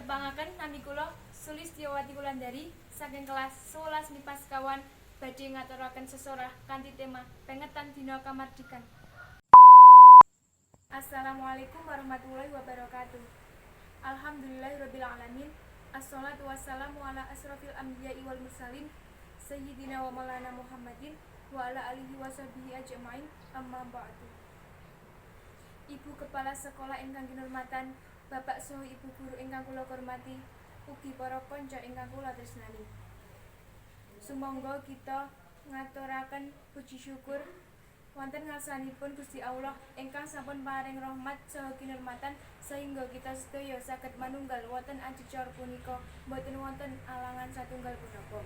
Tepangaken nami kula Sulistyowati Wulandari saking kelas 11 MIPA sekawan badhe ngaturaken sesorah kanthi tema pengetan dina kamardikan. Assalamualaikum warahmatullahi wabarakatuh. Alhamdulillahirabbil alamin. Assalatu wassalamu ala asrofil anbiya'i wal mursalin sayyidina wa maulana Muhammadin wa ala alihi washabihi ajmain, amma ba'du. Ibu Kepala Sekolah ingkang kinurmatan, Bapak saha Ibu Guru ingkang kula hormati, ugi para kanca ingkang kula tresnani. Sumangga kita ngaturaken puji syukur wonten ngarsanipun Gusti Allah ingkang sampun paring rahmat saha kinurmatan sehingga kita sedaya saged manunggal wonten adicara punika boten wonten alangan satunggal punapa.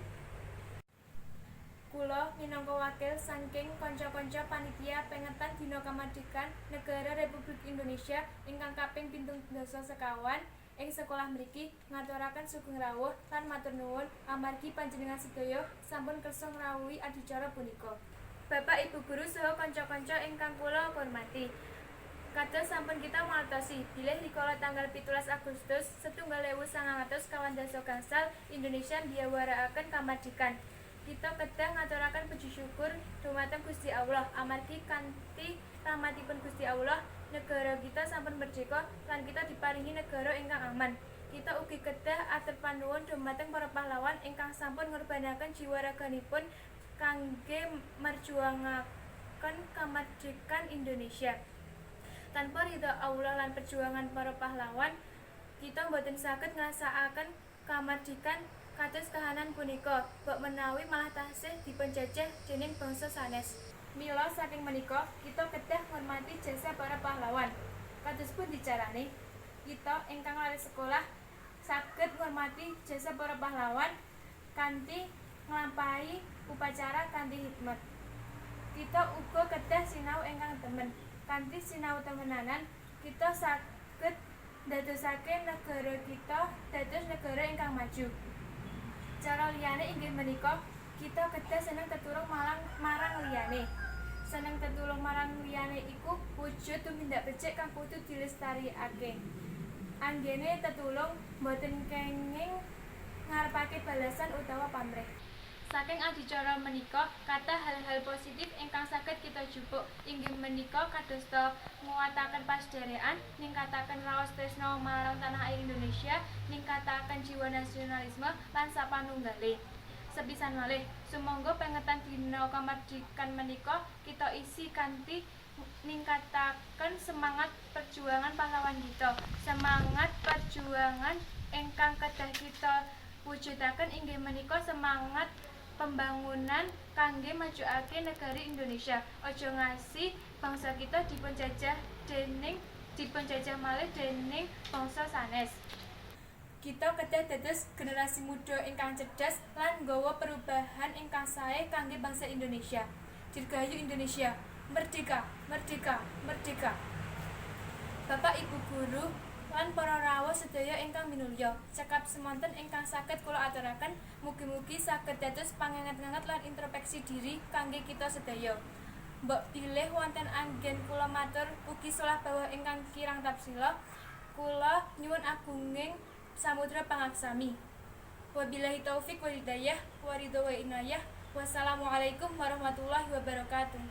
Kula minangka wakil saking kanca-kanca panitia pengetan dina kamardikan Negara Republik Indonesia ingkang kaping 17 sekawan ing sekolah mriki ngaturaken sugeng rawuh lan matur nuwun amargi panjenengan sedaya sampun kersa ngrawuhi adicara punika. Bapak Ibu guru saha kanca-kanca ingkang kula hormati, kados sampun kita mangertosi bilih rikala tanggal 17 Agustus 1940 gangsal Indonesia mbiyawarakaken kamardikan. Kita kedah ngaturaken puji syukur dumateng Gusti Allah amargi kanthi rahmatipun Gusti Allah negara kita sampun merdeka lan kita diparingi negara ingkang aman. Kita ugi kedah atur panuwun dumateng para pahlawan ingkang sampun ngorbanaken jiwa raganipun kangge merjuangaken kamardikan Indonesia. Tanpa ridha Allah lan perjuangan para pahlawan, kita boten saged ngrasakaken kamardikan kados kahanan punika, bok menawi malah tasih dipunjajah dening bangsa sanes. Mila saking menika kita kedah ngormati jasa para pahlawan. Kados pun dicarane, kita ingkang lare sekolah saged ngormati jasa para pahlawan kanthi nglampahi upacara kanthi hikmat. Kita uga kedah sinau ingkang temen. Kanthi sinau temenanan kita saged ndadosaken negara kita dados negara ingkang maju. Cara liyane inggih menika kita kedah seneng tetulung marang liyane. Seneng tetulung marang liyane iku wujud tumindak becik kang kudu dilestarikake. Anggene tetulung boten kenging ngarepake balasan utawa pamrih. Saking adicara menika kathah hal-hal positif ingkang saged kita jupuk inggih menika kadosta nguwataken pasdarean, ningkataken raos tresna marang tanah air Indonesia, ningkataken jiwa nasionalisme lan sapanunggale. Sepisan malih, sumangga pengetan dina kamardikan menika kita isi kanthi ningkataken semangat perjuangan pahlawan kita. Semangat perjuangan ingkang kedah kita wujudaken inggih menika semangat pembangunan kangge majuake negari Indonesia. Aja ngasih bangsa kita dipunjajah malih dening bangsa sanes. Kita kedah dados generasi muda ingkang cerdas lan nggawa perubahan ingkang sae kangge bangsa Indonesia. Dirgahayu Indonesia, merdeka, merdeka, merdeka. Bapak Ibu guru lan para rawuh sedaya ingkang minulya, cekap semonten ingkang saged kula aturaken, mugi-mugi saged dados panganget-anget lan introspeksi diri kangge kita sedaya. Mbok bilih wonten anggen kula matur ugi salah bawah ingkang kirang tapsila, kula nyuwun agunging samudra pangaksami. Wabillahi taufik wal hidayah, wa ridho wa inayah. Wassalamualaikum warahmatullahi wabarakatuh.